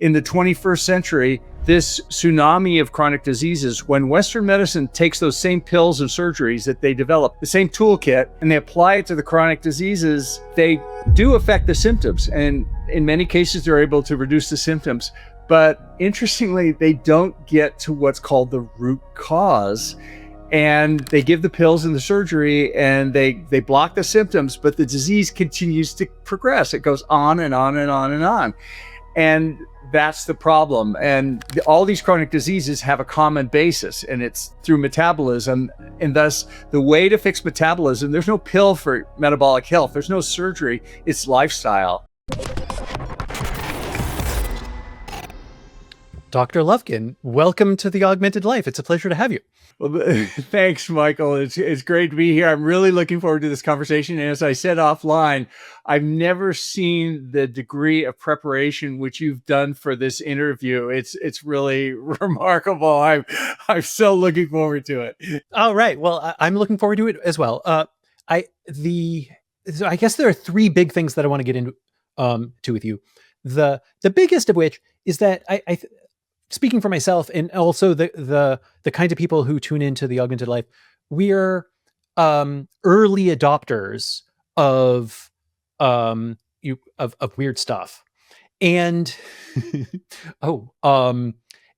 in the 21st century, this tsunami of chronic diseases, when Western medicine takes those same pills and surgeries that they develop, the same toolkit, and they apply it to the chronic diseases, they do affect the symptoms. And in many cases, they're able to reduce the symptoms. But interestingly, they don't get to what's called the root cause. And they give the pills and the surgery and they block the symptoms, but the disease continues to progress. It goes on and on and on and on. And that's the problem. And all these chronic diseases have a common basis, and it's through metabolism. And thus, the way to fix metabolism, there's no pill for metabolic health. There's no surgery. It's lifestyle. Dr. Lufkin, welcome to the Augmented Life. It's a pleasure to have you. Well, thanks, Michael. It's great to be here. I'm really looking forward to this conversation. And as I said offline, I've never seen the degree of preparation which you've done for this interview. It's really remarkable. I'm so looking forward to it. All right. Well, I'm looking forward to it as well. So I guess there are three big things that I want to get into with you. The biggest of which is that I speaking for myself and also the kinds of people who tune into the Augmented Life, we're early adopters of weird stuff, and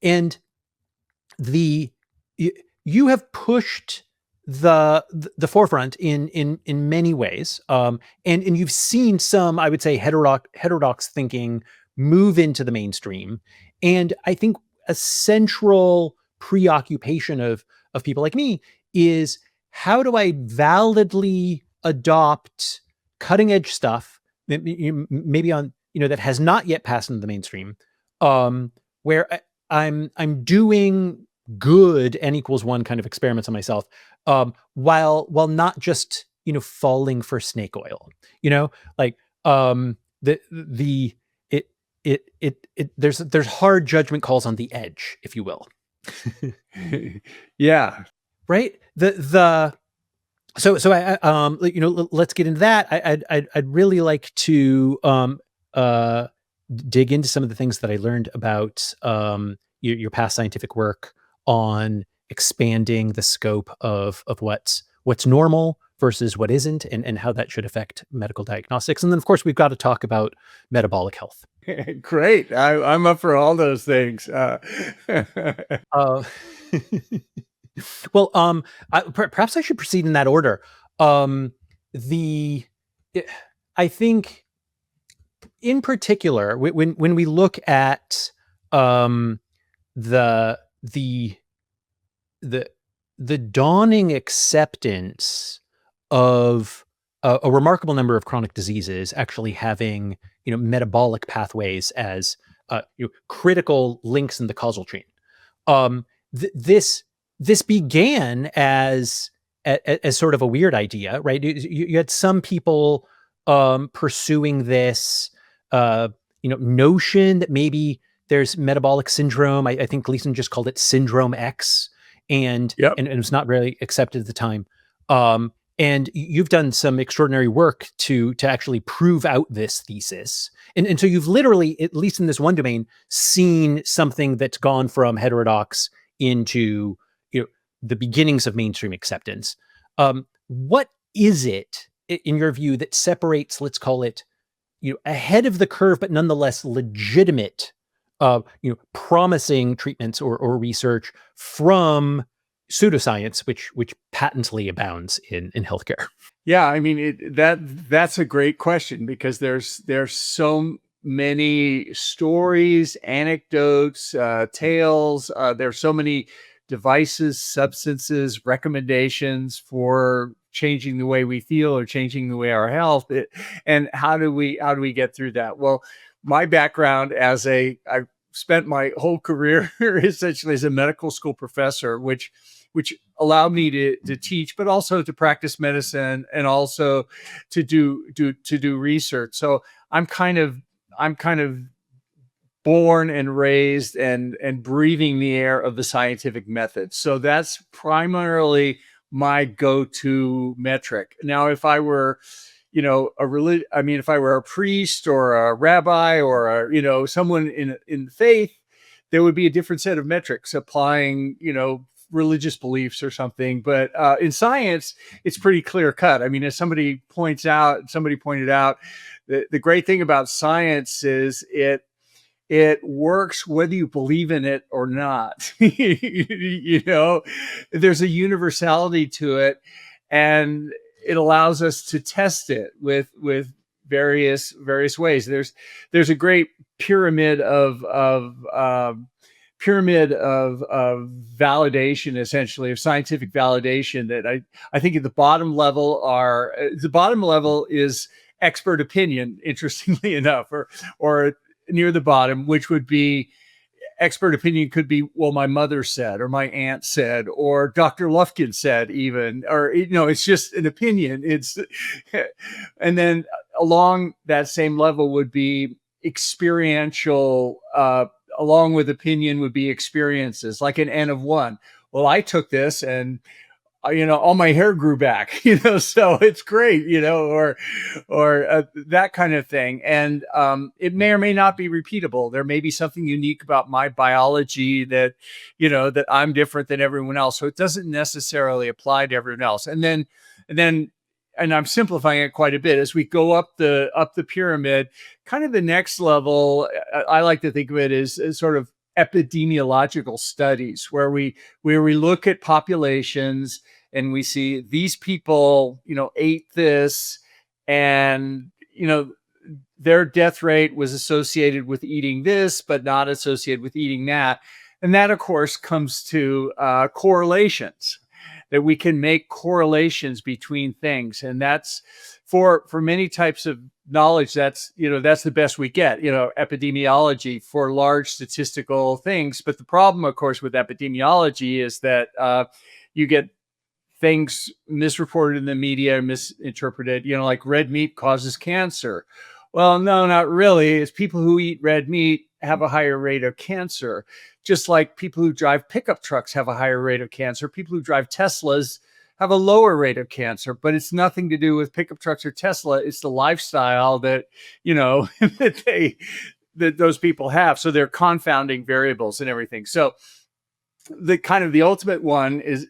and you have pushed the forefront in many ways, and you've seen some, I would say, heterodox thinking move into the mainstream. And I think a central preoccupation of people like me is, how do I validly adopt cutting edge stuff that maybe on, that has not yet passed into the mainstream, where I'm doing good N equals one kind of experiments on myself, while not just, falling for snake oil, there's hard judgment calls on the edge, if you will. Yeah. Right. So I let's get into that. I'd really like to dig into some of the things that I learned about your past scientific work on expanding the scope of what's normal versus what isn't, and how that should affect medical diagnostics. And then, of course, we've got to talk about metabolic health. Great. I'm up for all those things. Well, perhaps I should proceed in that order. I think, in particular, when we look at the dawning acceptance of a remarkable number of chronic diseases actually having, metabolic pathways as critical links in the causal chain. This began as sort of a weird idea, right? You had some people pursuing this notion that maybe there's metabolic syndrome. I think Gleason just called it Syndrome X, and it was not really accepted at the time. And you've done some extraordinary work to actually prove out this thesis. And so you've literally, at least in this one domain, seen something that's gone from heterodox into the beginnings of mainstream acceptance. What is it, in your view, that separates, let's call it, ahead of the curve, but nonetheless legitimate, promising treatments or research from pseudoscience, which patently abounds in healthcare? Yeah, I mean, that's a great question, because there's so many stories, anecdotes, tales. There's so many devices, substances, recommendations for changing the way we feel or changing the way our health. And how do we get through that? Well, my background I spent my whole career essentially as a medical school professor, which allowed me to teach, but also to practice medicine and also to do research. So I'm kind of born and raised and breathing the air of the scientific method. So that's primarily my go-to metric. Now, if I were, if I were a priest or a rabbi or someone in faith, there would be a different set of metrics applying, religious beliefs or something. But in science, it's pretty clear cut. I mean, as somebody pointed out, the great thing about science is it works whether you believe in it or not. There's a universality to it, and it allows us to test it with various ways. There's a great pyramid of validation, essentially, of scientific validation, that I think at the bottom level is expert opinion, interestingly enough, or near the bottom, which would be expert opinion could be, well, my mother said, or my aunt said, or Dr. Lufkin said, even, or, it's just an opinion. And then along that same level would be experiential, along with opinion would be experiences, like an N of 1. Well, I took this and all my hair grew back, so it's great, or that kind of thing. And it may or may not be repeatable. There may be something unique about my biology that I'm different than everyone else. So it doesn't necessarily apply to everyone else. And then, and I'm simplifying it quite a bit, as we go up the pyramid, kind of the next level, I like to think of it as sort of epidemiological studies, where we look at populations and we see these people, ate this, and, their death rate was associated with eating this, but not associated with eating that. And that, of course, comes to correlations, that we can make correlations between things. And that's for many types of knowledge, that's the best we get, epidemiology for large statistical things. But the problem, of course, with epidemiology is that you get things misreported in the media, misinterpreted, like red meat causes cancer. Well, no, not really. It's people who eat red meat have a higher rate of cancer, just like people who drive pickup trucks have a higher rate of cancer. People who drive Teslas have a lower rate of cancer, but it's nothing to do with pickup trucks or Tesla. It's the lifestyle that, that those people have. So they're confounding variables and everything. So the ultimate one is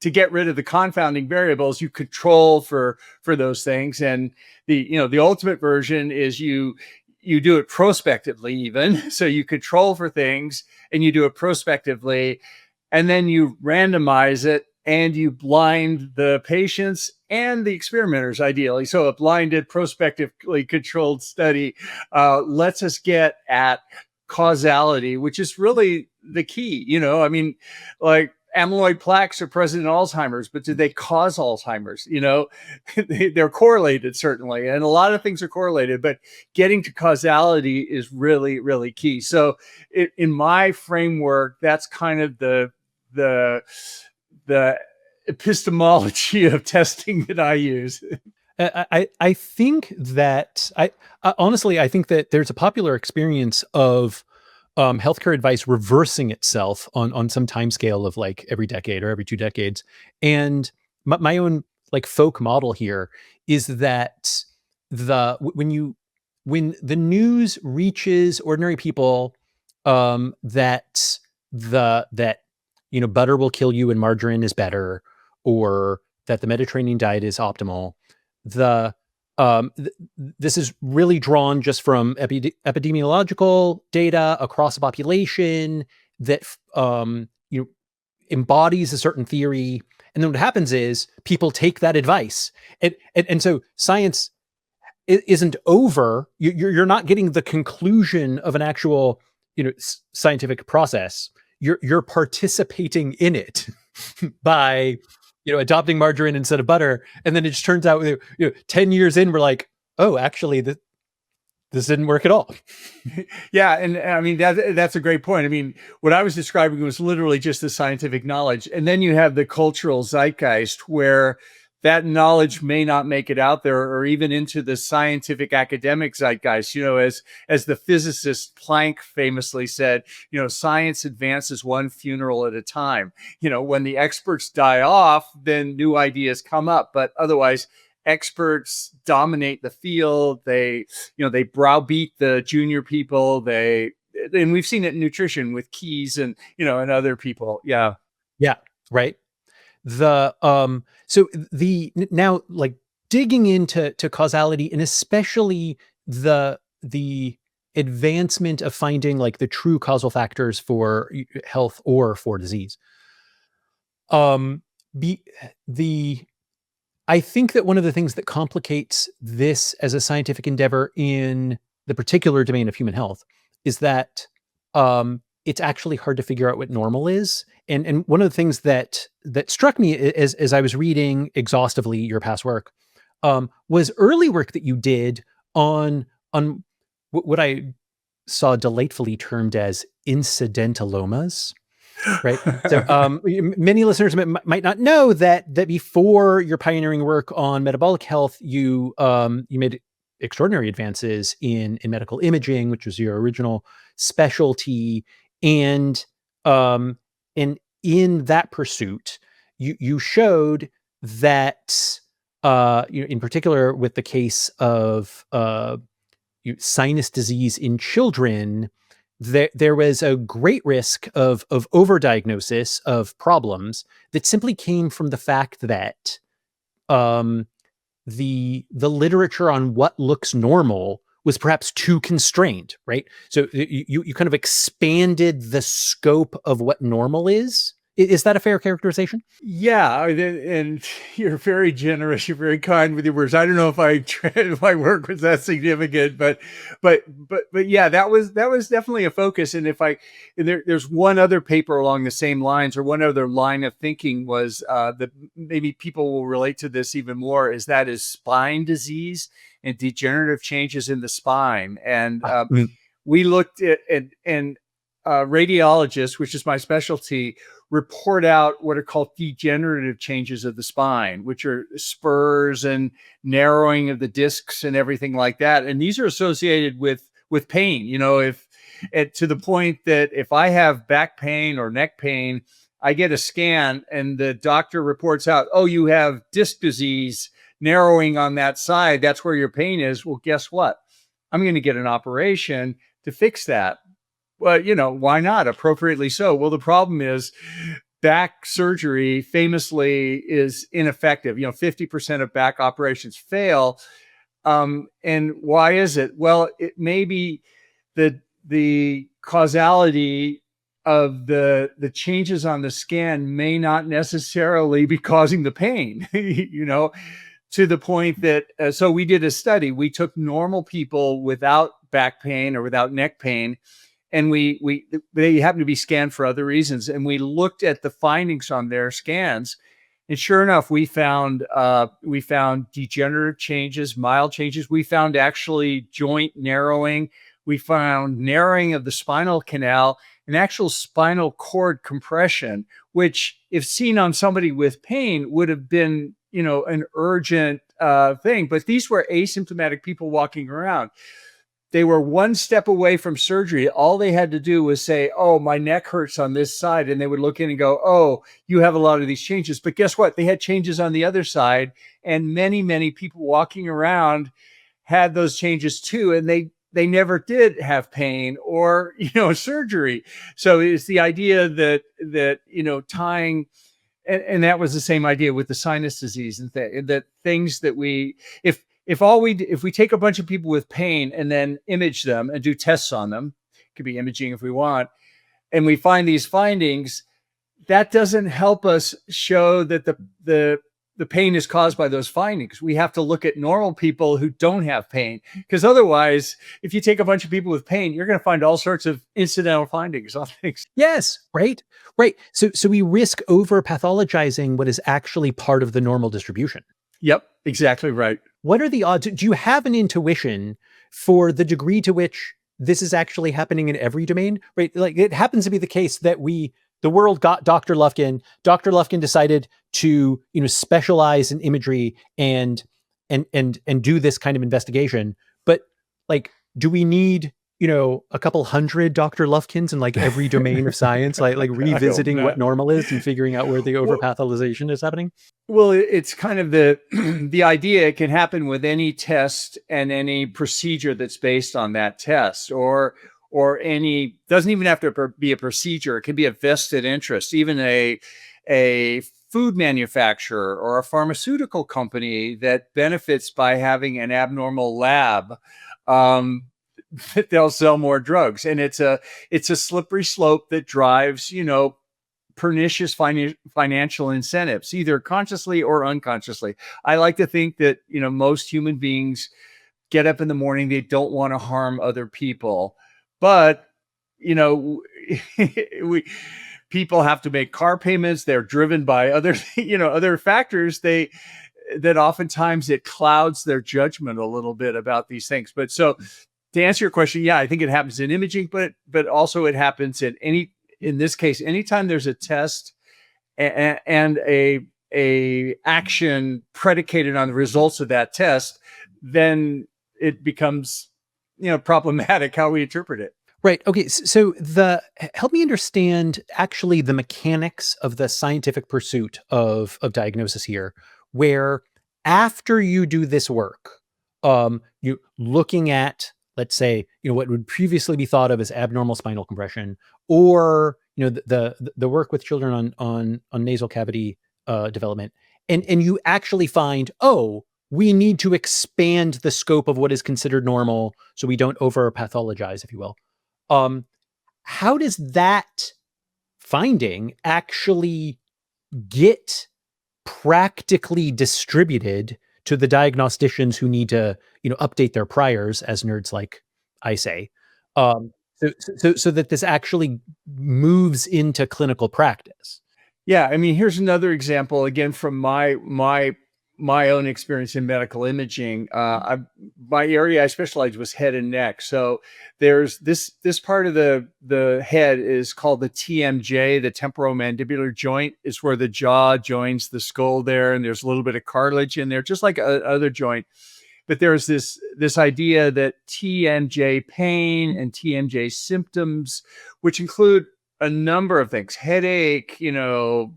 to get rid of the confounding variables. You control for those things. And the ultimate version is you do it prospectively, even. So you control for things and you do it prospectively, and then you randomize it and you blind the patients and the experimenters, ideally. So a blinded, prospectively controlled study lets us get at causality, which is really the key. Like amyloid plaques are present in Alzheimer's, but do they cause Alzheimer's? They're correlated, certainly. And a lot of things are correlated, but getting to causality is really, really key. So in my framework, that's kind of the epistemology of testing that I use. I think that honestly, I think that there's a popular experience of healthcare advice reversing itself on some time scale of like every decade or every 2 decades. And my own like folk model here is that when the news reaches ordinary people, that butter will kill you and margarine is better, or that the Mediterranean diet is optimal, this is really drawn just from epidemiological data across the population that embodies a certain theory. And then what happens is people take that advice, and so science isn't over. You're not getting the conclusion of an actual scientific process. You're participating in it by adopting margarine instead of butter. And then it just turns out 10 years in, we're like, oh, actually this didn't work at all. Yeah. And I mean, that's a great point. I mean, what I was describing was literally just the scientific knowledge. And then you have the cultural zeitgeist, where that knowledge may not make it out there, or even into the scientific academic zeitgeist. As the physicist Planck famously said, science advances one funeral at a time. When the experts die off, then new ideas come up, but otherwise experts dominate the field. They browbeat the junior people. And we've seen it in nutrition with Keys and, and other people. Yeah. Yeah. Right. Now, like, digging into causality, and especially the advancement of finding like the true causal factors for health or for disease. I think that one of the things that complicates this as a scientific endeavor in the particular domain of human health is that it's actually hard to figure out what normal is. And one of the things that struck me as I was reading exhaustively your past work was early work that you did on what I saw delightfully termed as incidentalomas. Right. So many listeners might not know that before your pioneering work on metabolic health, you made extraordinary advances in medical imaging, which was your original specialty. And in that pursuit, you showed that in particular with the case of sinus disease in children, there was a great risk of overdiagnosis of problems that simply came from the fact that the literature on what looks normal was perhaps too constrained, right? So you kind of expanded the scope of what normal is. Is that a fair characterization? Yeah, and you're very generous. You're very kind with your words. I don't know if my work was that significant, but yeah, that was definitely a focus. And there's one other paper along the same lines, or one other line of thinking was that maybe people will relate to this even more. Is spine disease and degenerative changes in the spine, and we looked at and radiologists, which is my specialty, report out what are called degenerative changes of the spine, which are spurs and narrowing of the discs and everything like that. And these are associated with pain, to the point that if I have back pain or neck pain, I get a scan and the doctor reports out, oh, you have disc disease, narrowing on that side. That's where your pain is. Well, guess what? I'm going to get an operation to fix that. Well, why not? Appropriately so. Well, the problem is back surgery famously is ineffective. 50% of back operations fail. And why is it? Well, it may be the causality of the changes on the scan may not necessarily be causing the pain, to the point that, so we did a study. We took normal people without back pain or without neck pain, and they happen to be scanned for other reasons. And we looked at the findings on their scans, and sure enough, we found degenerative changes, mild changes. We found actually joint narrowing. We found narrowing of the spinal canal and actual spinal cord compression, which, if seen on somebody with pain, would have been, an urgent thing. But these were asymptomatic people walking around. They were one step away from surgery. All they had to do was say, oh, my neck hurts on this side. And they would look in and go, oh, you have a lot of these changes. But guess what? They had changes on the other side. And many, many people walking around had those changes too. And they never did have pain or, surgery. So it's the idea that tying, and that was the same idea with the sinus disease, and that things that if we take a bunch of people with pain and then image them and do tests on them, it could be imaging if we want, and we find these findings, that doesn't help us show that the pain is caused by those findings. We have to look at normal people who don't have pain, because otherwise, if you take a bunch of people with pain, you're going to find all sorts of incidental findings on things. Yes, right. So we risk over-pathologizing what is actually part of the normal distribution. Yep, exactly right. What are the odds? Do you have an intuition for the degree to which this is actually happening in every domain? Right, like it happens to be the case that the world got Dr. Lufkin. Dr. Lufkin decided to, specialize in imagery and do this kind of investigation. But like, do we need, a couple hundred Dr. Lufkins in like every domain of science, like revisiting what normal is and figuring out where the overpathologization is happening? Well, it's kind of the the idea. It can happen with any test and any procedure that's based on that test, or any, doesn't even have to be a procedure. It can be a vested interest, even a food manufacturer or a pharmaceutical company that benefits by having an abnormal lab. They'll sell more drugs, and it's a slippery slope that drives pernicious financial incentives, either consciously or unconsciously. I like to think that most human beings get up in the morning, they don't want to harm other people, but we people have to make car payments. They're driven by other other factors. That oftentimes it clouds their judgment a little bit about these things. But so, to answer your question, yeah, I think it happens in imaging, but also it happens in this case, anytime there's a test and a action predicated on the results of that test, then it becomes problematic how we interpret it. Right. Okay. So help me understand actually the mechanics of the scientific pursuit of diagnosis here, where after you do this work, you looking at, let's say, what would previously be thought of as abnormal spinal compression, or the work with children on nasal cavity development, and you actually find, oh, we need to expand the scope of what is considered normal so we don't over pathologize, if you will. How does that finding actually get practically distributed to the diagnosticians who need to, update their priors, as nerds like I say, so that this actually moves into clinical practice? Yeah, I mean, here's another example again from my own experience in medical imaging. My area I specialized was head and neck. So there's this part of the head is called the TMJ, the temporomandibular joint. Is where the jaw joins the skull there, and there's a little bit of cartilage in there, just like other joint. But there's this idea that TMJ pain and TMJ symptoms, which include a number of things, headache, it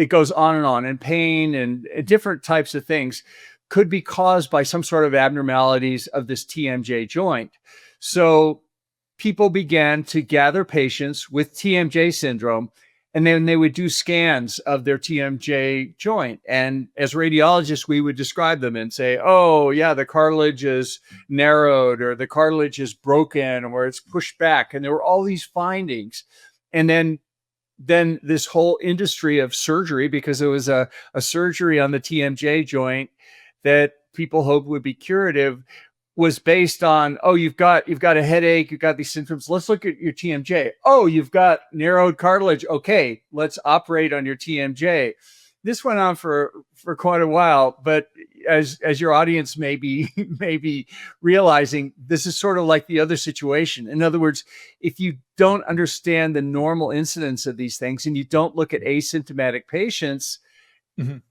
goes on, and pain and different types of things could be caused by some sort of abnormalities of this TMJ joint. So people began to gather patients with TMJ syndrome, and then they would do scans of their TMJ joint. And as radiologists, we would describe them and say, oh, yeah, the cartilage is narrowed, or the cartilage is broken, or it's pushed back. And there were all these findings. And then this whole industry of surgery, because it was a surgery on the TMJ joint that people hoped would be curative, was based on, oh, you've got a headache, you've got these symptoms. Let's look at your TMJ. Oh, you've got narrowed cartilage. Okay, let's operate on your TMJ. This went on for quite a while, but as your audience may be realizing, this is sort of like the other situation. In other words, if you don't understand the normal incidence of these things and you don't look at asymptomatic patients,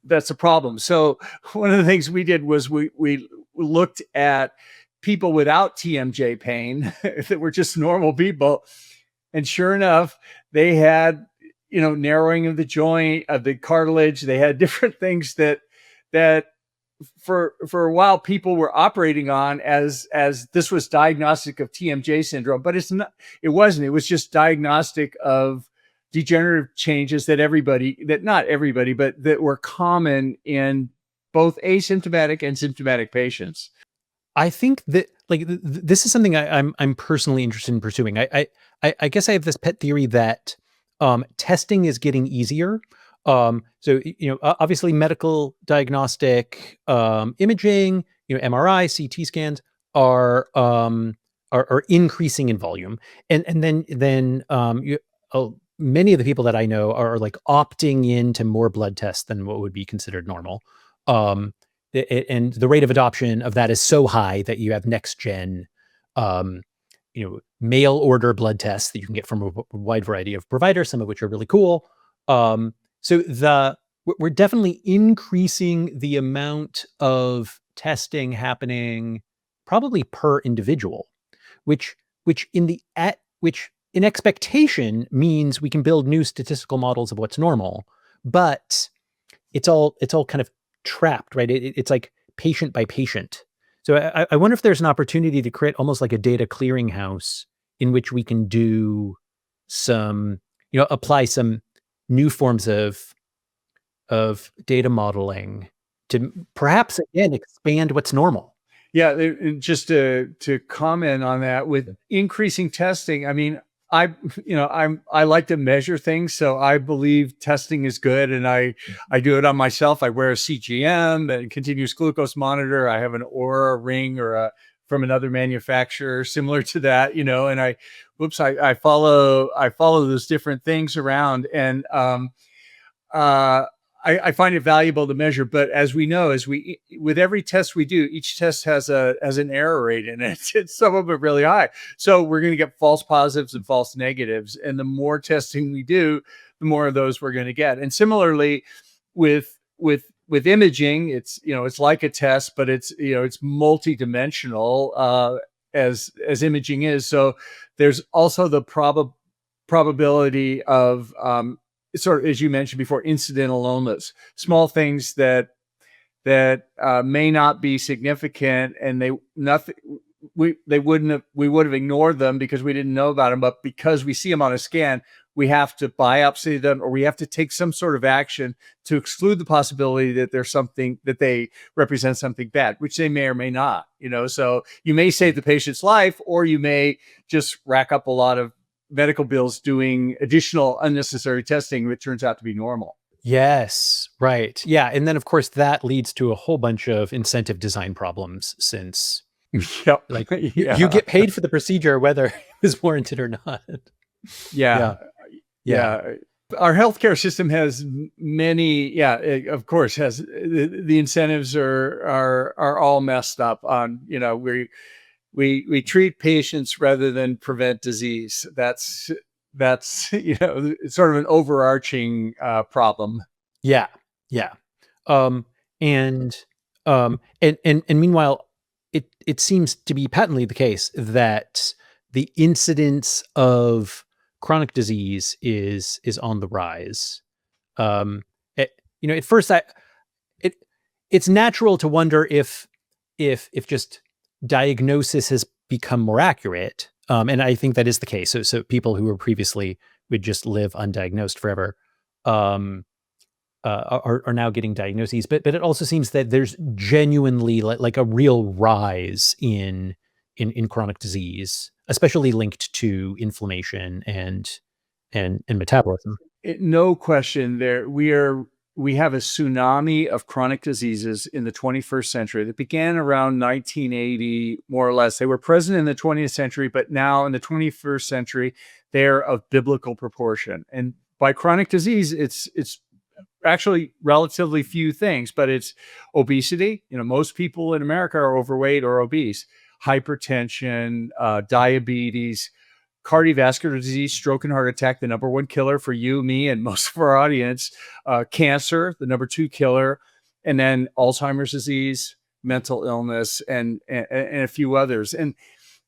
that's a problem. So one of the things we did was we looked at people without TMJ pain that were just normal people, and sure enough, they had narrowing of the joint, of the cartilage. They had different things that for a while people were operating on as this was diagnostic of TMJ syndrome, but it wasn't. It was just diagnostic of degenerative changes that not everybody, but that were common in both asymptomatic and symptomatic patients. I think that this is something I'm personally interested in pursuing. I guess I have this pet theory that testing is getting easier. So obviously medical diagnostic imaging, MRI, CT scans are increasing in volume, and then many of the people that I know are like opting into more blood tests than what would be considered normal. And the rate of adoption of that is so high that you have next gen, mail order blood tests that you can get from a wide variety of providers, some of which are really cool. So we're definitely increasing the amount of testing happening probably per individual. which in expectation means we can build new statistical models of what's normal, but it's all kind of trapped, right? It's like patient by patient. So I wonder if there's an opportunity to create almost like a data clearinghouse in which we can do some, apply some new forms of data modeling to perhaps again expand what's normal. Yeah, just to comment on that, with increasing testing, I mean, I like to measure things, so I believe testing is good, and I do it on myself. I wear a CGM and continuous glucose monitor. I have an Aura ring from another manufacturer similar to that, and I follow those different things around, and I find it valuable to measure. But as we know, with every test we do, each test has an error rate in it. It's some of it really high. So we're going to get false positives and false negatives. And the more testing we do, the more of those we're going to get. And similarly with imaging, it's like a test, but it's multidimensional as imaging is. So there's also the probability of sort of, as you mentioned before, incidental illness, small things that may not be significant, and we would have ignored them because we didn't know about them, but because we see them on a scan, we have to biopsy them, or we have to take some sort of action to exclude the possibility that there's something, that they represent something bad, which they may or may not. So you may save the patient's life, or you may just rack up a lot of medical bills doing additional unnecessary testing that turns out to be normal. Yes, right. Yeah. And then of course that leads to a whole bunch of incentive design problems, since yep. You get paid for the procedure whether it was warranted or not. Yeah. Our healthcare system has many, of course, has the incentives are all messed up on, we treat patients rather than prevent disease. That's sort of an overarching problem. Yeah. And meanwhile, it seems to be patently the case that the incidence of chronic disease is on the rise. At first, it's natural to wonder if just diagnosis has become more accurate. And I think that is the case. So people who were previously would just live undiagnosed forever are now getting diagnoses. But it also seems that there's genuinely like a real rise in chronic disease, especially linked to inflammation and metabolism. No question there. We have a tsunami of chronic diseases in the 21st century that began around 1980, more or less. They were present in the 20th century, but now in the 21st century, they're of biblical proportion. And by chronic disease, it's actually relatively few things, but it's obesity. Most people in America are overweight or obese. Hypertension, diabetes, cardiovascular disease, stroke and heart attack, the number one killer for you, me, and most of our audience, cancer, the number two killer, and then Alzheimer's disease, mental illness, and a few others. And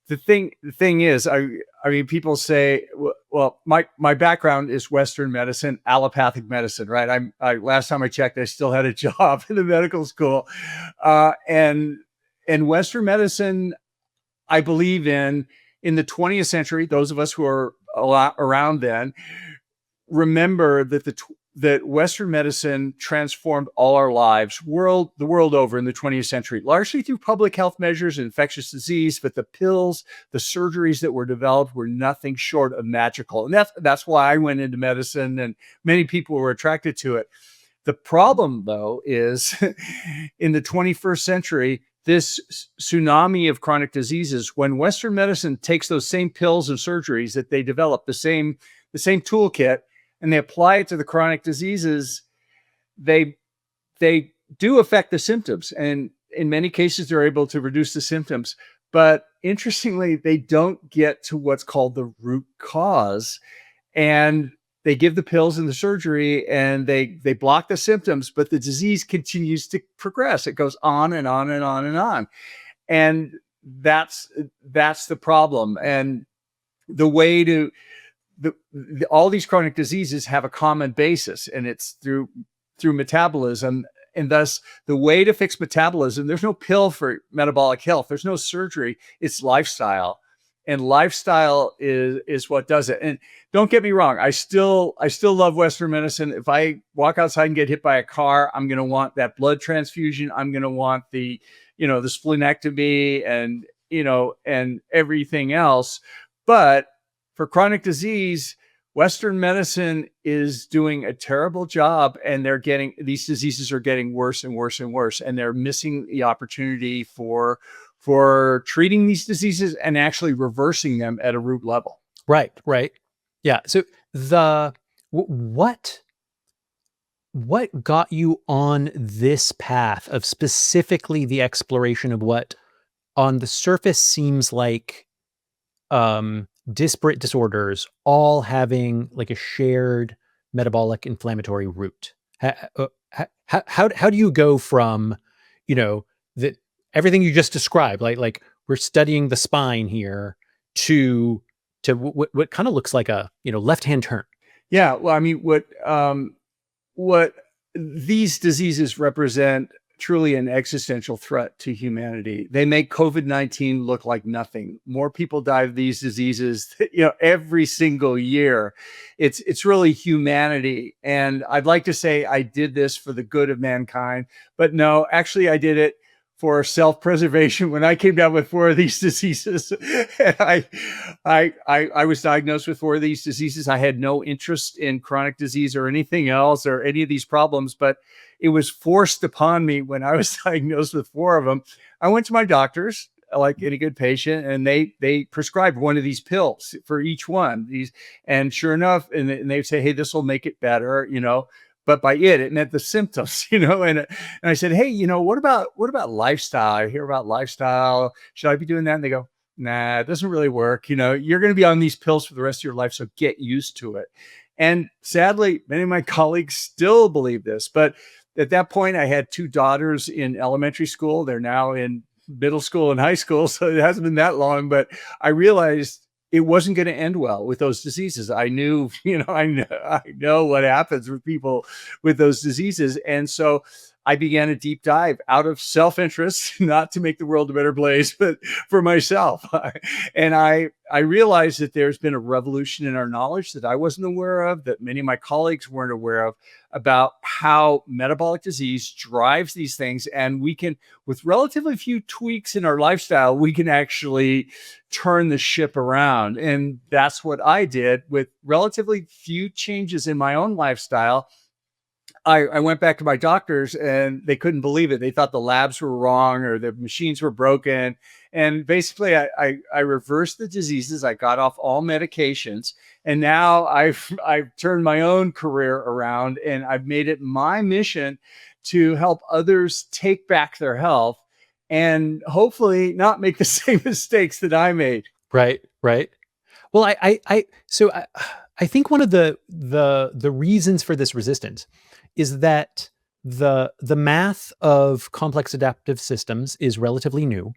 the thing is, I mean, people say, well, my background is Western medicine, allopathic medicine, right? Last time I checked, I still had a job in the medical school, and Western medicine, I believe in the 20th century. Those of us who are a lot around then remember that Western medicine transformed all our lives, the world over in the 20th century, largely through public health measures and infectious disease. But the pills, the surgeries that were developed were nothing short of magical. And that's why I went into medicine, and many people were attracted to it. The problem, though, is in the 21st century, this tsunami of chronic diseases, when Western medicine takes those same pills and surgeries that they develop, the same toolkit, and they apply it to the chronic diseases, they do affect the symptoms. And in many cases, they're able to reduce the symptoms. But interestingly, they don't get to what's called the root cause. And they give the pills and the surgery, and they block the symptoms, but the disease continues to progress. It goes on and on and on and on. And that's the problem. And the way to all these chronic diseases have a common basis, and it's through metabolism. And thus, the way to fix metabolism, there's no pill for metabolic health. There's no surgery. It's lifestyle. And lifestyle is what does it. And don't get me wrong, I still love Western medicine. If I walk outside and get hit by a car, I'm going to want that blood transfusion. I'm going to want the splenectomy and, and everything else. But for chronic disease, Western medicine is doing a terrible job, and these diseases are getting worse and worse and worse, and they're missing the opportunity for treating these diseases and actually reversing them at a root level. Right. Yeah. So what got you on this path of specifically the exploration of what on the surface seems like disparate disorders all having like a shared metabolic inflammatory root? How do you go from, everything you just described, like we're studying the spine here, to what kind of looks like a left-hand turn? Yeah, well, I mean, what these diseases represent truly an existential threat to humanity. They make COVID-19 look like nothing. More people die of these diseases, every single year. It's really humanity. And I'd like to say I did this for the good of mankind, but no, actually I did it for self-preservation. When I came down with 4 of these diseases, and I was diagnosed with 4 of these diseases. I had no interest in chronic disease or anything else or any of these problems, but it was forced upon me when I was diagnosed with 4 of them. I went to my doctors, like any good patient, and they prescribed one of these pills for each one. And sure enough, and they'd say, hey, this will make it better, But by it meant the symptoms, and I said, hey, what about lifestyle? I hear about lifestyle. Should I be doing that? And they go, nah, it doesn't really work. You're going to be on these pills for the rest of your life. So get used to it. And sadly, many of my colleagues still believe this. But at that point, I had 2 daughters in elementary school. They're now in middle school and high school. So it hasn't been that long, but I realized it wasn't going to end well with those diseases. I knew, I know what happens with people with those diseases. And so I began a deep dive out of self-interest, not to make the world a better place, but for myself. And I realized that there's been a revolution in our knowledge that I wasn't aware of, that many of my colleagues weren't aware of, about how metabolic disease drives these things. And we can, with relatively few tweaks in our lifestyle, we can actually turn the ship around. And that's what I did with relatively few changes in my own lifestyle. I went back to my doctors and they couldn't believe it. They thought the labs were wrong or the machines were broken. And basically I reversed the diseases. I got off all medications, and now I've turned my own career around, and I've made it my mission to help others take back their health and hopefully not make the same mistakes that I made. Right. Well, I think one of the reasons for this resistance is that the math of complex adaptive systems is relatively new.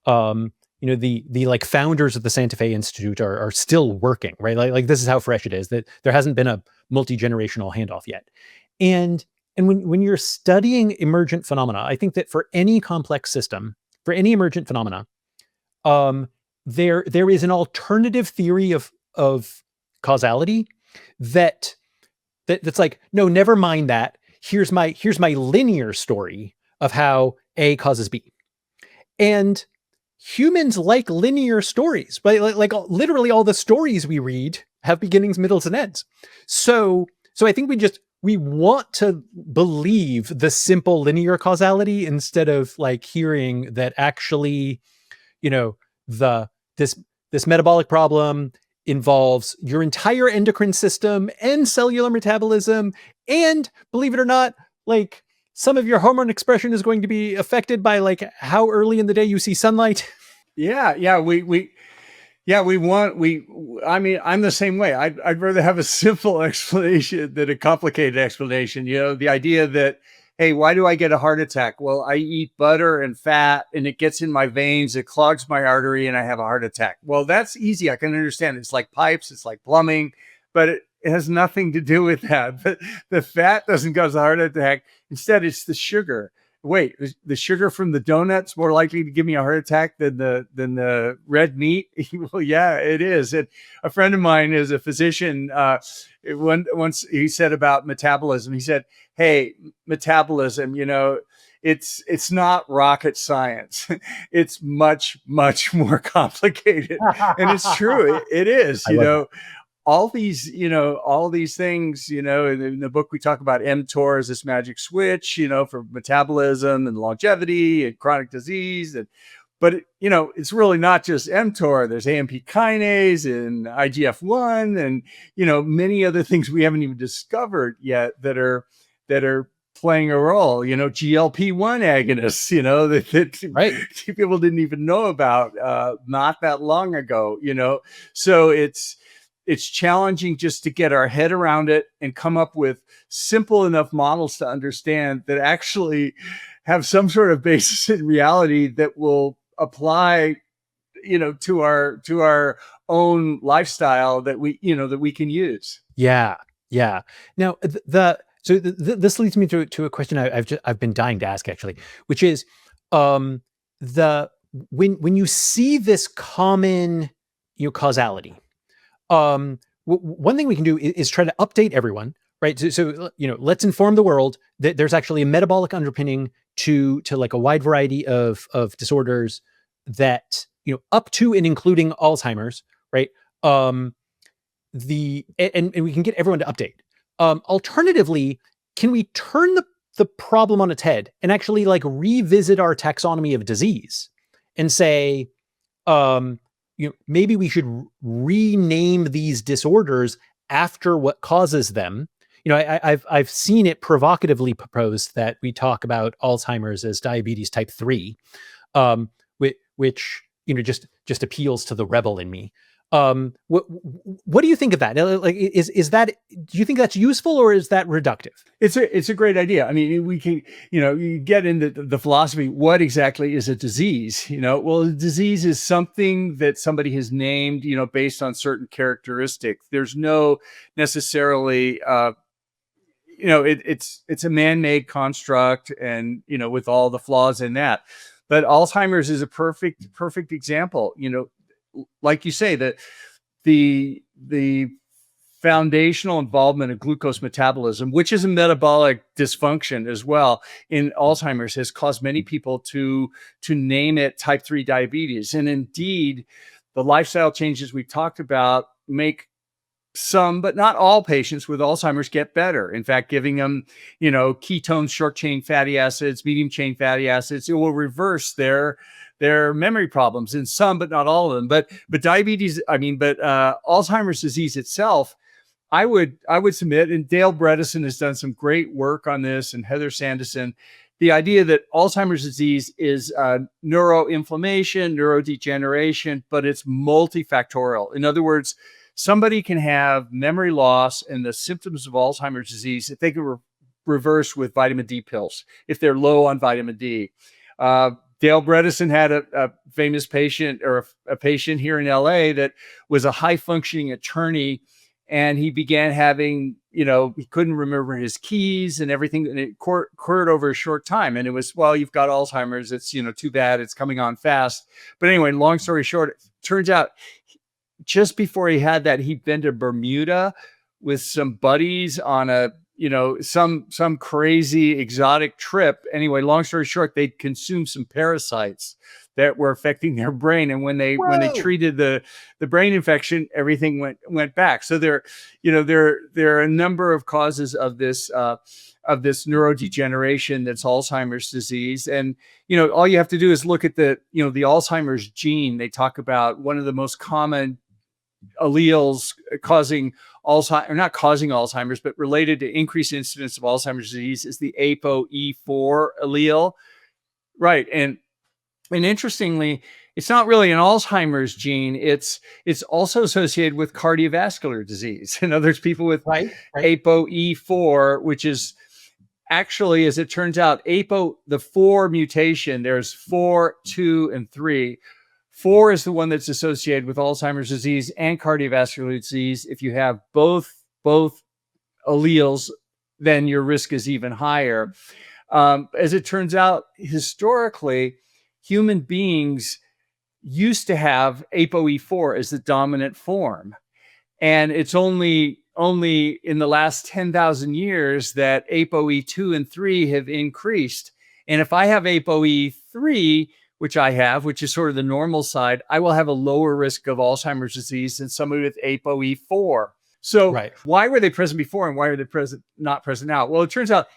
The like founders of the Santa Fe Institute are still working, right? Like this is how fresh it is, that there hasn't been a multi-generational handoff yet. And when you're studying emergent phenomena, I think that for any complex system, for any emergent phenomena, there is an alternative theory of causality that's like, no, never mind that. Here's my linear story of how A causes B. And humans like linear stories, right? Like literally all the stories we read have beginnings, middles, and ends. So I think we want to believe the simple linear causality instead of like hearing that actually, this metabolic problem involves your entire endocrine system and cellular metabolism. And believe it or not, like some of your hormone expression is going to be affected by like how early in the day you see sunlight. Yeah. I'm the same way. I'd rather have a simple explanation than a complicated explanation. The idea that, hey, why do I get a heart attack? Well, I eat butter and fat and it gets in my veins, it clogs my artery and I have a heart attack. Well, that's easy. I can understand. It's like pipes, it's like plumbing, but it has nothing to do with that. But the fat doesn't cause a heart attack. Instead, it's the sugar. Wait, the sugar from the donut's more likely to give me a heart attack than the red meat? Well, yeah, it is. And a friend of mine is a physician. Once he said about metabolism, he said, hey, metabolism, it's not rocket science. It's much, much more complicated. And it's true. It is, all these things, in the book, we talk about mTOR as this magic switch, for metabolism and longevity and chronic disease. But it's really not just mTOR. There's AMP kinase and IGF-1 and, many other things we haven't even discovered yet that are playing a role, GLP-1 agonists, that Right. people didn't even know about not that long ago, so it's challenging just to get our head around it and come up with simple enough models to understand that actually have some sort of basis in reality that will apply, to our own lifestyle that we can use. Yeah. Yeah. Now, this leads me to a question I've been dying to ask, actually, which is, when you see this common, causality, one thing we can do is try to update everyone, right? So let's inform the world that there's actually a metabolic underpinning to like a wide variety of disorders that, up to and including Alzheimer's, right? And we can get everyone to update. Alternatively, can we turn the problem on its head and actually like revisit our taxonomy of disease and say, maybe we should rename these disorders after what causes them. I've seen it provocatively proposed that we talk about Alzheimer's as diabetes type 3, which just appeals to the rebel in me. What do you think of that? Like, is that, do you think that's useful or is that reductive? It's a great idea. I mean, we can, you get into the philosophy. What exactly is a disease? Well, a disease is something that somebody has named, based on certain characteristics. There's no necessarily, it's a man-made construct and, with all the flaws in that. But Alzheimer's is a perfect example. Like you say, that the foundational involvement of glucose metabolism, which is a metabolic dysfunction as well in Alzheimer's, has caused many people to name it type 3 diabetes. And indeed, the lifestyle changes we talked about make some, but not all patients with Alzheimer's get better. In fact, giving them, ketones, short chain fatty acids, medium chain fatty acids, it will reverse their memory problems in some, but not all of them. But Alzheimer's disease itself, I would submit, and Dale Bredesen has done some great work on this, and Heather Sanderson, the idea that Alzheimer's disease is neuroinflammation, neurodegeneration, but it's multifactorial. In other words, somebody can have memory loss and the symptoms of Alzheimer's disease if they can reverse with vitamin D pills, if they're low on vitamin D. Dale Bredesen had a famous patient, or a patient here in LA, that was a high functioning attorney, and he began having, he couldn't remember his keys and everything, and it occurred over a short time. And it was, well, you've got Alzheimer's. It's, too bad. It's coming on fast. But anyway, long story short, it turns out just before he had that, he'd been to Bermuda with some buddies on a, some crazy exotic trip. Anyway, long story short, they'd consumed some parasites that were affecting their brain. And when they treated the brain infection, everything went back. So there are a number of causes of this neurodegeneration that's Alzheimer's disease. And, all you have to do is look at the Alzheimer's gene. They talk about one of the most common alleles causing Alzheimer's, or not causing Alzheimer's, but related to increased incidence of Alzheimer's disease, is the ApoE4 allele. Right. And interestingly, it's not really an Alzheimer's gene. It's also associated with cardiovascular disease. In others, people with ApoE4, which is actually, as it turns out, the 4 mutation, there's 4, 2, and 3. 4 is the one that's associated with Alzheimer's disease and cardiovascular disease. If you have both alleles, then your risk is even higher. As it turns out, historically, human beings used to have ApoE4 as the dominant form. And it's only in the last 10,000 years that ApoE2 and 3 have increased. And if I have ApoE3, which I have, which is sort of the normal side, I will have a lower risk of Alzheimer's disease than somebody with ApoE4. So why were they present before and why are they not present now? Well, it turns out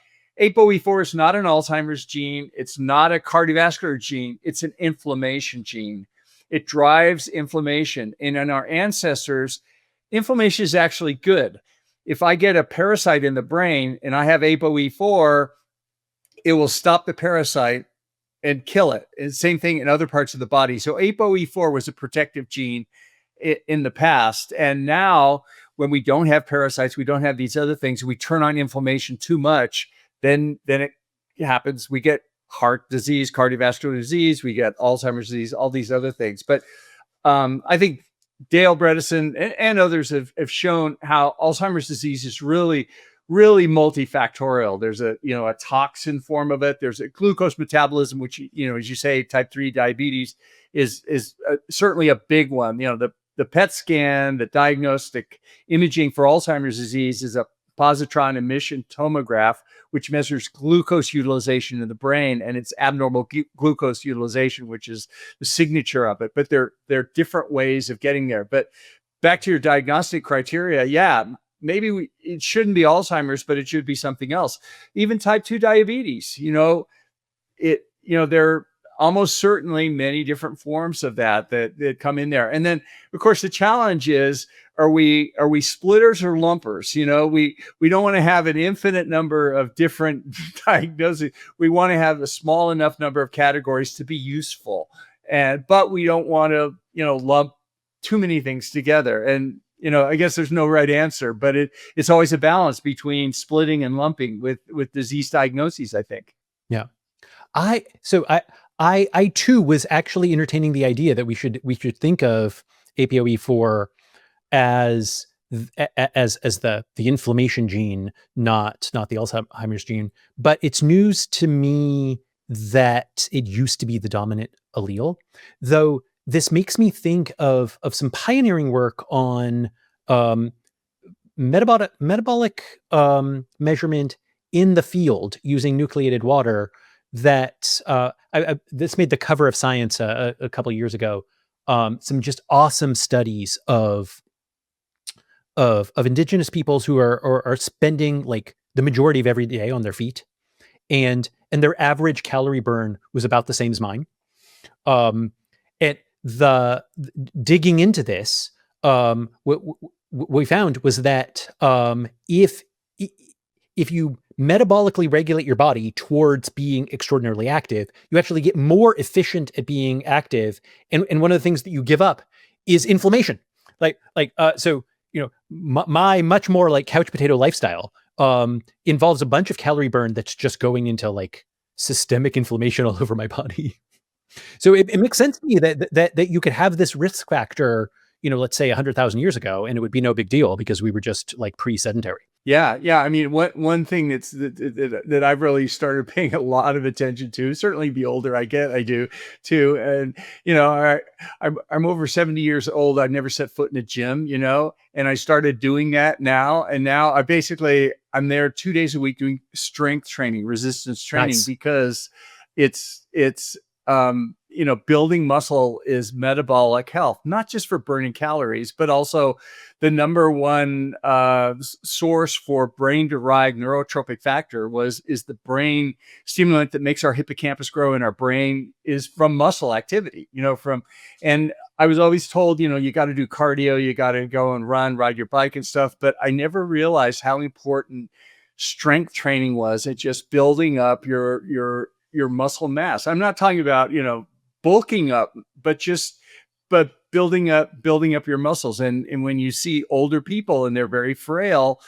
ApoE4 is not an Alzheimer's gene. It's not a cardiovascular gene. It's an inflammation gene. It drives inflammation. And in our ancestors, inflammation is actually good. If I get a parasite in the brain and I have ApoE4, it will stop the parasite and kill it. And same thing in other parts of the body. So ApoE4 was a protective gene in the past. And now when we don't have parasites, we don't have these other things, we turn on inflammation too much, then it happens. We get heart disease, cardiovascular disease, we get Alzheimer's disease, all these other things. But I think Dale Bredesen and others have shown how Alzheimer's disease is really multifactorial. There's a toxin form of it. There's a glucose metabolism, which, as you say, type 3 diabetes is certainly a big one. The PET scan, the diagnostic imaging for Alzheimer's disease is a positron emission tomograph, which measures glucose utilization in the brain, and it's abnormal glucose utilization, which is the signature of it. But there are different ways of getting there. But back to your diagnostic criteria, maybe it shouldn't be Alzheimer's, but it should be something else. Even type 2 diabetes, there are almost certainly many different forms of that come in there. And then, of course, the challenge is, are we splitters or lumpers? We don't want to have an infinite number of different diagnoses. We want to have a small enough number of categories to be useful. But we don't want to, lump too many things together. And, I guess there's no right answer, but it's always a balance between splitting and lumping with disease diagnoses, I think. Yeah. I too was actually entertaining the idea that we should think of ApoE4 as the inflammation gene, not the Alzheimer's gene. But it's news to me that it used to be the dominant allele, though. This makes me think of some pioneering work on metabolic measurement in the field using nucleated water. That this made the cover of Science a couple of years ago. Some just awesome studies of indigenous peoples who are spending like the majority of every day on their feet, and their average calorie burn was about the same as mine. The digging into this, what we found was that if you metabolically regulate your body towards being extraordinarily active, you actually get more efficient at being active. And one of the things that you give up is inflammation. So my much more like couch potato lifestyle involves a bunch of calorie burn that's just going into like systemic inflammation all over my body. So it makes sense to me that you could have this risk factor, let's say 100,000 years ago, and it would be no big deal because we were just like pre-sedentary. Yeah. I mean, one thing that I've really started paying a lot of attention to, certainly the older I get, I do too. And, I'm over 70 years old. I've never set foot in a gym, and I started doing that now. And now I'm there 2 days a week doing strength training, resistance training, nice. Because it's building muscle is metabolic health, not just for burning calories, but also the number one source for brain-derived neurotropic factor is the brain stimulant that makes our hippocampus grow in our brain is from muscle activity, and I was always told, you got to do cardio, you got to go and ride your bike and stuff. But I never realized how important strength training was at just building up your muscle mass. I'm not talking about, bulking up, but building up your muscles. And when you see older people and they're very frail,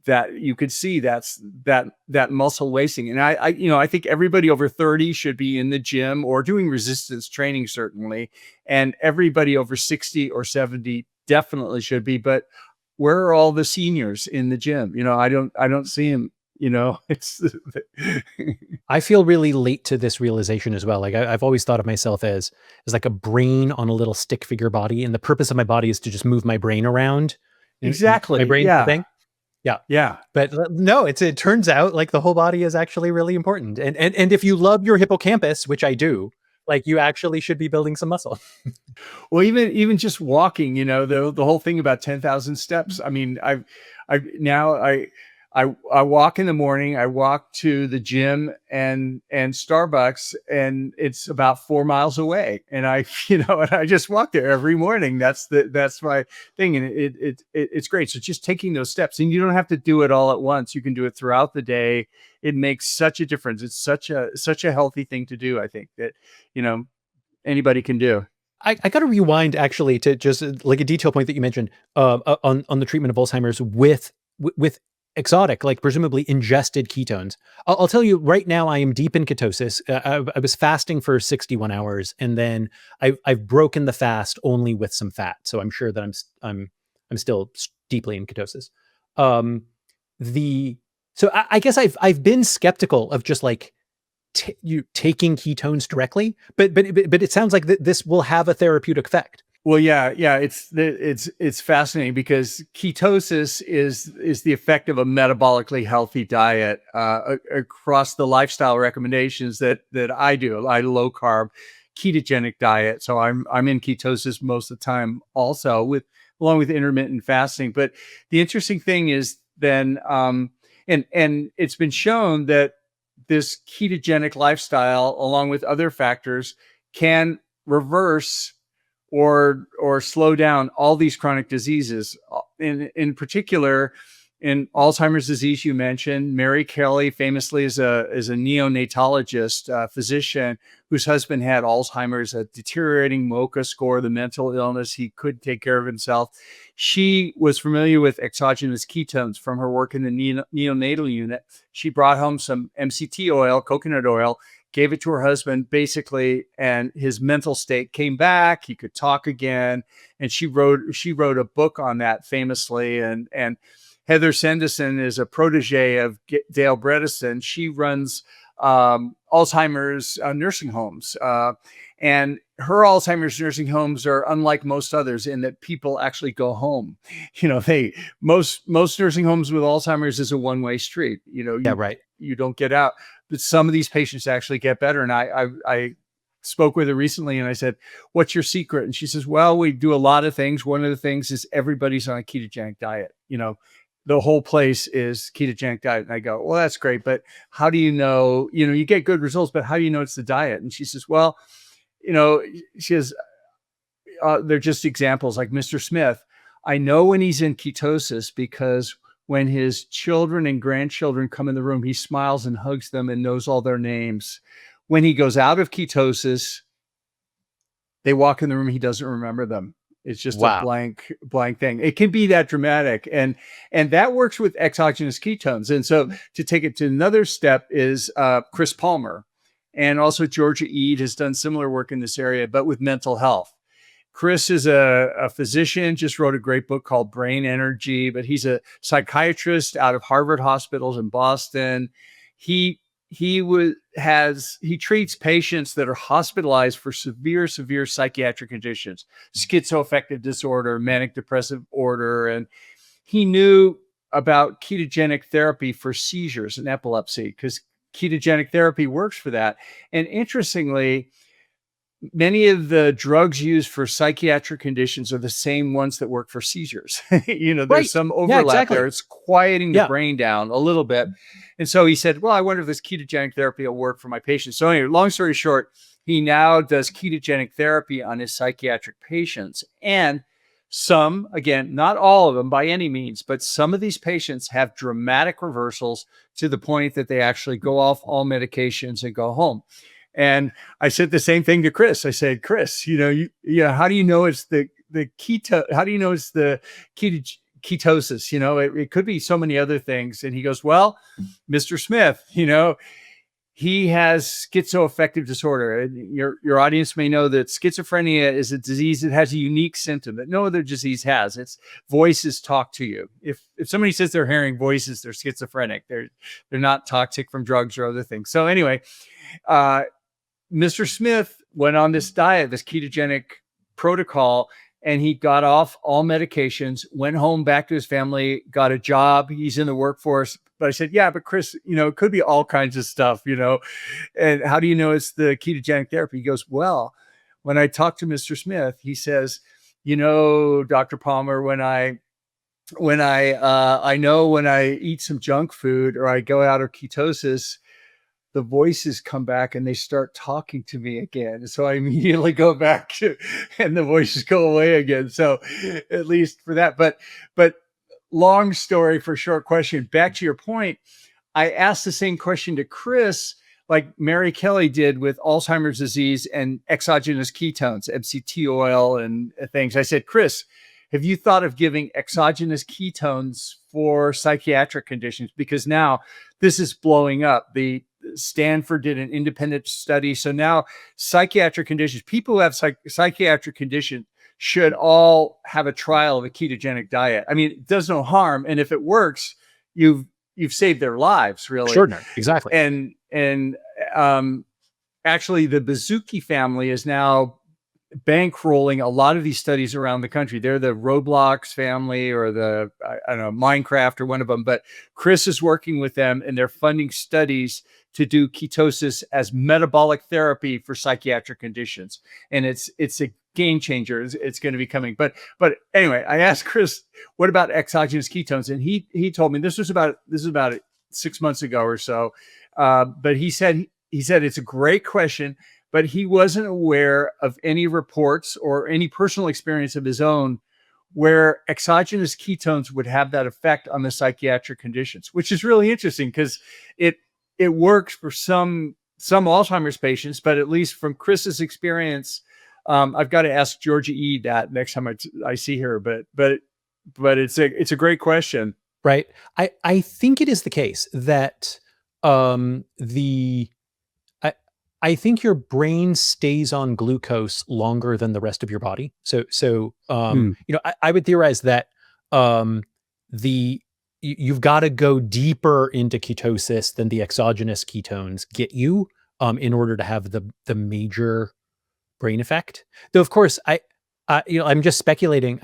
that you could see that muscle wasting. And I think everybody over 30 should be in the gym or doing resistance training, certainly. And everybody over 60 or 70 definitely should be. But where are all the seniors in the gym? I don't see them, it's I feel really late to this realization as well. Like I've always thought of myself as like a brain on a little stick figure body. And the purpose of my body is to just move my brain around. exactly. My brain's the thing. Yeah. Yeah. But no, it turns out like the whole body is actually really important. And if you love your hippocampus, which I do, like you actually should be building some muscle. Well, even just walking, the whole thing about 10,000 steps. I mean, I walk in the morning, I walk to the gym and Starbucks, and it's about 4 miles away. And and I just walk there every morning. That's my thing. And it's great. So just taking those steps, and you don't have to do it all at once. You can do it throughout the day. It makes such a difference. It's such a healthy thing to do. I think that, anybody can do. I got to rewind actually to just like a detail point that you mentioned on the treatment of Alzheimer's with exotic, like presumably ingested ketones. I'll tell you right now, I am deep in ketosis. I was fasting for 61 hours, and then I've broken the fast only with some fat. So I'm sure that I'm still deeply in ketosis. So I guess I've been skeptical of just like you taking ketones directly, but it sounds like this will have a therapeutic effect. Well, yeah, it's fascinating because ketosis is the effect of a metabolically healthy diet across the lifestyle recommendations that I do. I low carb, ketogenic diet, so I'm in ketosis most of the time, also along with intermittent fasting. But the interesting thing is then, and it's been shown that this ketogenic lifestyle, along with other factors, can reverse or slow down all these chronic diseases. In particular, in Alzheimer's disease, you mentioned Mary Kelly famously is a neonatologist, physician whose husband had Alzheimer's, a deteriorating MoCA score, the mental illness. He couldn't take care of himself. She was familiar with exogenous ketones from her work in the neonatal unit. She brought home some MCT oil, coconut oil, gave it to her husband basically, and his mental state came back. He could talk again. And she wrote a book on that famously. And Heather Sendison is a protege of Dale Bredesen. She runs Alzheimer's nursing homes. And her Alzheimer's nursing homes are unlike most others in that people actually go home. Most nursing homes with Alzheimer's is a one-way street. Right. You don't get out. But some of these patients actually get better. And I spoke with her recently and I said, "What's your secret?" And she says, "Well, we do a lot of things. One of the things is everybody's on a ketogenic diet. The whole place is ketogenic diet." And I go, "Well, that's great. But how do you know, you get good results, but how do you know it's the diet?" And she says, "Well, she says, they're just examples like Mr. Smith. I know when he's in ketosis because when his children and grandchildren come in the room, he smiles and hugs them and knows all their names. When he goes out of ketosis, they walk in the room, he doesn't remember them. It's just a blank thing. It can be that dramatic. And that works with exogenous ketones. And so to take it to another step is Chris Palmer. And also Georgia Ede has done similar work in this area, but with mental health. Chris is a physician, just wrote a great book called Brain Energy, but he's a psychiatrist out of Harvard hospitals in Boston. He treats patients that are hospitalized for severe psychiatric conditions, schizoaffective disorder, manic depressive order. And he knew about ketogenic therapy for seizures and epilepsy because ketogenic therapy works for that. And interestingly, many of the drugs used for psychiatric conditions are the same ones that work for seizures. There's some overlap there. It's quieting the brain down a little bit. And so he said, "Well, I wonder if this ketogenic therapy will work for my patients." So anyway, long story short, he now does ketogenic therapy on his psychiatric patients. And some, again, not all of them by any means, but some of these patients have dramatic reversals to the point that they actually go off all medications and go home. And I said the same thing to Chris. I said, "Chris, how do you know it's the keto? How do you know it's the ketosis, it could be so many other things. And he goes, well, Mr. Smith, he has schizoaffective disorder. And your audience may know that schizophrenia is a disease that has a unique symptom that no other disease has. It's voices talk to you. If somebody says they're hearing voices, they're schizophrenic. They're not toxic from drugs or other things. So anyway, Mr. Smith went on this diet, this ketogenic protocol, and he got off all medications, went home back to his family, got a job. He's in the workforce. But I said, yeah, but Chris, it could be all kinds of stuff, and how do you know it's the ketogenic therapy? He goes, well, when I talked to Mr. Smith, he says, Dr. Palmer, when I know when I eat some junk food or I go out of ketosis, the voices come back and they start talking to me again. So I immediately go back and the voices go away again. So at least for that, but long story for short question, back to your point, I asked the same question to Chris, like Mary Kelly did with Alzheimer's disease and exogenous ketones, MCT oil and things. I said, Chris, have you thought of giving exogenous ketones for psychiatric conditions? Because now this is blowing up. The Stanford did an independent study. So now psychiatric conditions, people who have psychiatric conditions should all have a trial of a ketogenic diet. I mean, it does no harm. And if it works, you've saved their lives, really. Sure, no, exactly. And actually the Bazuki family is now bankrolling a lot of these studies around the country. They're the Roblox family or the, I don't know, Minecraft or one of them, but Chris is working with them and they're funding studies to do ketosis as metabolic therapy for psychiatric conditions. And it's a game changer. It's going to be coming. But anyway, I asked Chris, what about exogenous ketones? And he told me this was about 6 months ago or so. But he said it's a great question, but he wasn't aware of any reports or any personal experience of his own where exogenous ketones would have that effect on the psychiatric conditions, which is really interesting because it works for some Alzheimer's patients, but at least from Chris's experience, I've got to ask Georgia E. that next time I see her, but it's a great question. Right. I think it is the case that I think your brain stays on glucose longer than the rest of your body. So I would theorize that you've got to go deeper into ketosis than the exogenous ketones get you in order to have the major brain effect. Though, of course, I'm just speculating.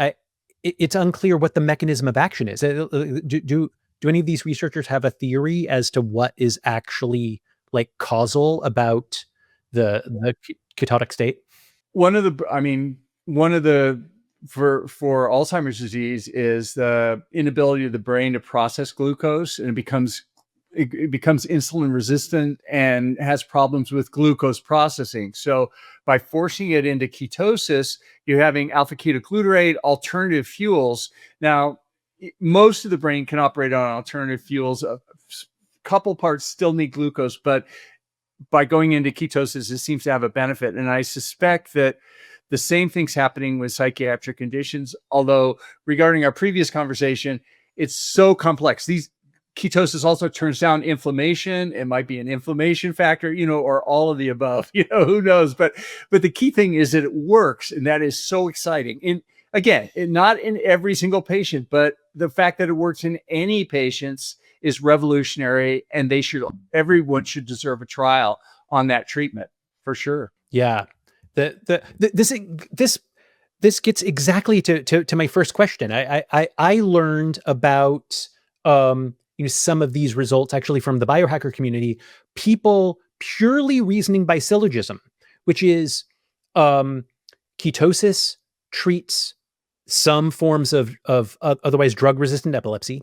It's unclear what the mechanism of action is. Do any of these researchers have a theory as to what is actually like causal about the ketotic state? One of the for Alzheimer's disease is the inability of the brain to process glucose, and it becomes insulin resistant and has problems with glucose processing. So by forcing it into ketosis, you're having alpha ketoglutarate, alternative fuels. Now, most of the brain can operate on alternative fuels. A couple parts still need glucose, but by going into ketosis, it seems to have a benefit. And I suspect that the same thing's happening with psychiatric conditions. Although regarding our previous conversation, it's so complex. Ketosis also turns down inflammation. It might be an inflammation factor, or all of the above, who knows? But the key thing is that it works. And that is so exciting. Again, not in every single patient, but the fact that it works in any patients is revolutionary, and everyone should deserve a trial on that treatment for sure. Yeah. This gets exactly to my first question. I learned about some of these results actually from the biohacker community, people purely reasoning by syllogism, which is ketosis treats some forms of otherwise drug-resistant epilepsy.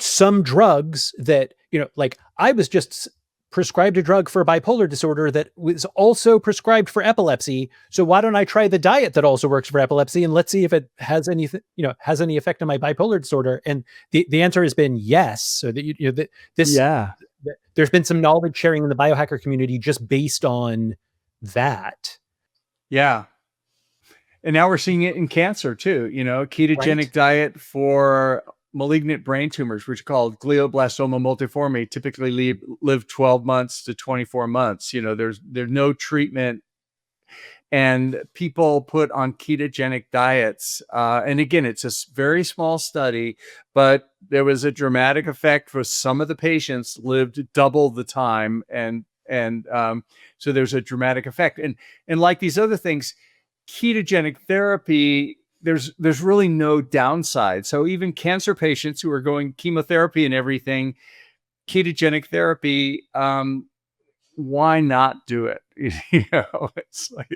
Some drugs that, like I was just prescribed a drug for bipolar disorder that was also prescribed for epilepsy. So why don't I try the diet that also works for epilepsy, and let's see if it has any effect on my bipolar disorder? And the answer has been yes. So that there's been some knowledge sharing in the biohacker community just based on that. Yeah. And now we're seeing it in cancer too, ketogenic Right. diet for malignant brain tumors, which are called glioblastoma multiforme, typically live 12 months to 24 months. There's no treatment, and people put on ketogenic diets. And again, it's a very small study, but there was a dramatic effect for some of the patients lived double the time. And so there's a dramatic effect. And like these other things, ketogenic therapy, there's really no downside. So even cancer patients who are going chemotherapy and everything, ketogenic therapy, why not do it? It's like,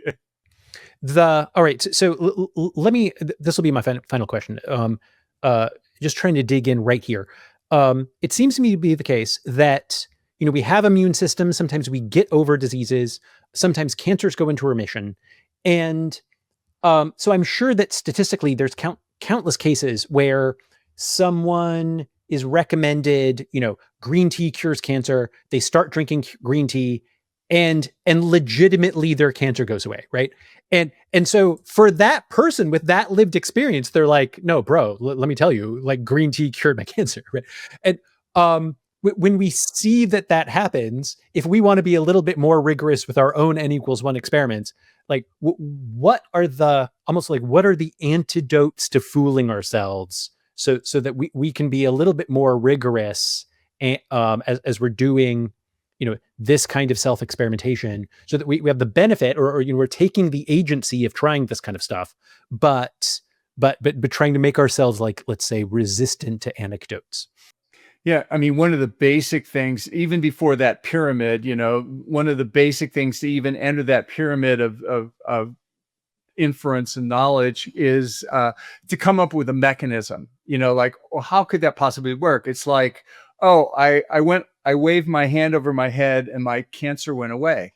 All right. So let me. This will be my final question. Just trying to dig in right here. It seems to me to be the case that we have immune systems. Sometimes we get over diseases. Sometimes cancers go into remission, and so I'm sure that statistically, there's countless cases where someone is recommended, green tea cures cancer. They start drinking green tea, and legitimately their cancer goes away, right? And so for that person with that lived experience, they're like, no, bro, let me tell you, like green tea cured my cancer, right? And when we see that happens, if we want to be a little bit more rigorous with our own N=1 experiments, like what are the antidotes to fooling ourselves so that we can be a little bit more rigorous as we're doing this kind of self-experimentation, so that we have the benefit, or we're taking the agency of trying this kind of stuff, but trying to make ourselves, like, let's say, resistant to anecdotes. yeah, I mean, one of the basic things, even before that pyramid, one of the basic things to even enter that pyramid of inference and knowledge is to come up with a mechanism. Like, well, how could that possibly work? It's like, oh, I waved my hand over my head and my cancer went away.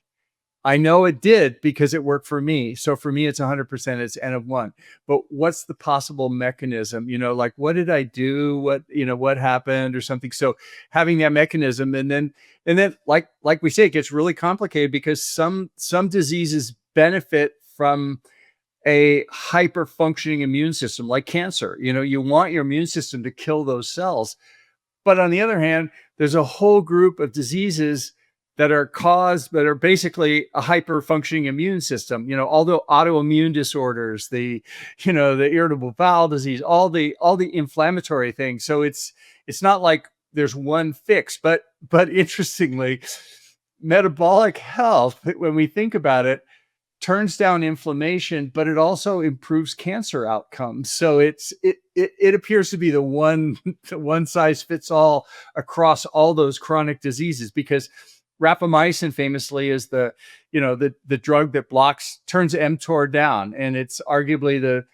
I know it did because it worked for me. So for me, it's 100%, it's N=1. But what's the possible mechanism? Like, what did I do? What happened or something? So having that mechanism, and then like we say, it gets really complicated because some diseases benefit from a hyper functioning immune system, like cancer. You want your immune system to kill those cells. But on the other hand, there's a whole group of diseases that are basically a hyper functioning immune system. All the autoimmune disorders, the irritable bowel disease, all the inflammatory things. So it's not like there's one fix, but interestingly, metabolic health, when we think about it, turns down inflammation, but it also improves cancer outcomes. So it appears to be the one size fits all across all those chronic diseases, because rapamycin famously is the drug that turns mTOR down, and it's arguably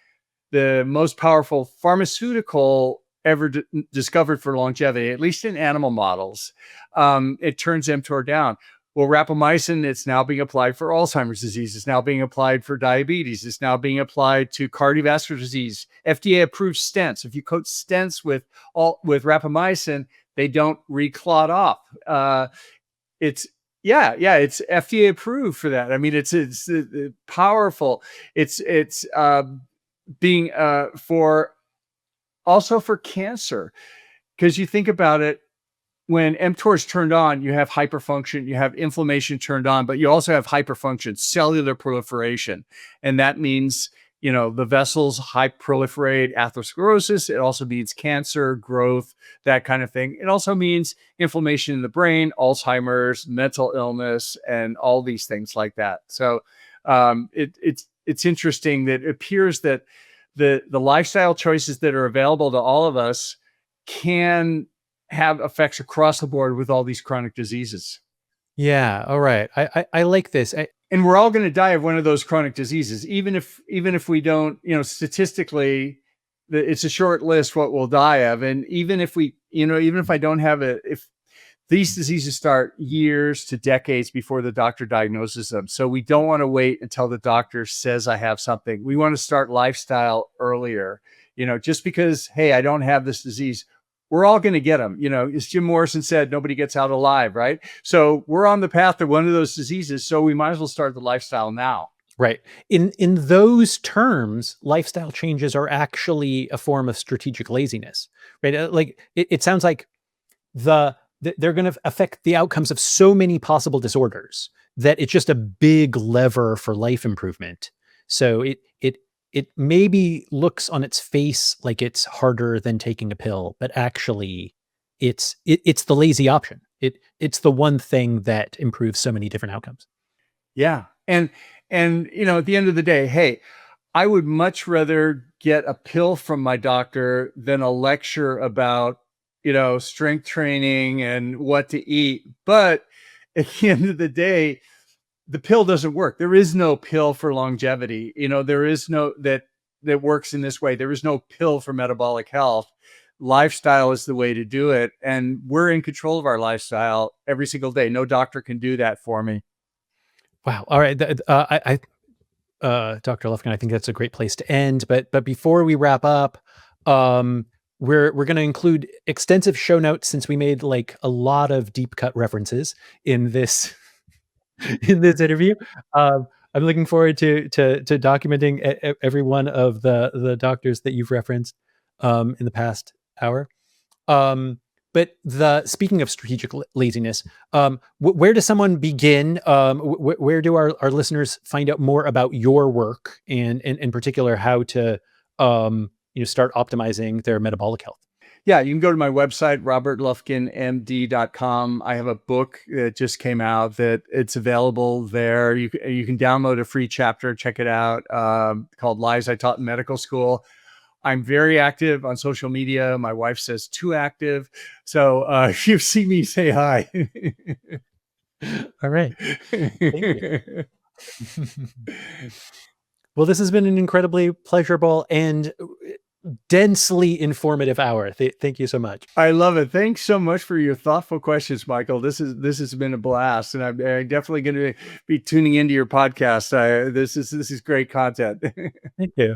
the most powerful pharmaceutical ever discovered for longevity, at least in animal models. It turns mTOR down. Well, rapamycin, it's now being applied for Alzheimer's disease. It's now being applied for diabetes. It's now being applied to cardiovascular disease. FDA approved stents. If you coat stents with rapamycin, they don't reclot off. It's FDA approved for that. I mean, it's powerful. It's being for cancer, because you think about it, when mTOR is turned on, you have hyperfunction, you have inflammation turned on, but you also have hyperfunction, cellular proliferation. And that means, the vessels proliferate, atherosclerosis. It also means cancer, growth, that kind of thing. It also means inflammation in the brain, Alzheimer's, mental illness, and all these things like that. So it's interesting that it appears that the lifestyle choices that are available to all of us can have effects across the board with all these chronic diseases. Yeah. All right. I like this. And we're all going to die of one of those chronic diseases, even if we don't, statistically, it's a short list what we'll die of. And even if I don't have it, if these diseases start years to decades before the doctor diagnoses them. So we don't want to wait until the doctor says I have something. We want to start lifestyle earlier, just because, hey, I don't have this disease. We're all going to get them. As Jim Morrison said, nobody gets out alive, right? So we're on the path to one of those diseases. So we might as well start the lifestyle now. Right. In those terms, lifestyle changes are actually a form of strategic laziness, right? Like it sounds like they're going to affect the outcomes of so many possible disorders that it's just a big lever for life improvement. So it maybe looks on its face like it's harder than taking a pill, but actually it's the lazy option. It's the one thing that improves so many different outcomes. Yeah. And at the end of the day, hey, I would much rather get a pill from my doctor than a lecture about, strength training and what to eat. But at the end of the day, the pill doesn't work. There is no pill for longevity. There is no that works in this way. There is no pill for metabolic health. Lifestyle is the way to do it. And we're in control of our lifestyle every single day. No doctor can do that for me. Wow. All right. Dr. Lufkin, I think that's a great place to end. But before we wrap up, we're going to include extensive show notes since we made like a lot of deep cut references in this in this interview. I'm looking forward to documenting every one of the doctors that you've referenced in the past hour. But speaking of strategic laziness, where does someone begin? Where do our listeners find out more about your work and in particular how to start optimizing their metabolic health? Yeah, you can go to my website, robertlufkinmd.com. I have a book that just came out that it's available there. You can download a free chapter, check it out, called Lies I Taught in Medical School. I'm very active on social media. My wife says too active. So if you see me, say hi. All right. Thank you. Well, this has been an incredibly pleasurable and densely informative hour. Thank you so much. I love it. Thanks so much for your thoughtful questions, Michael. This has been a blast, and I'm definitely going to be tuning into your podcast. This is great content. Thank you.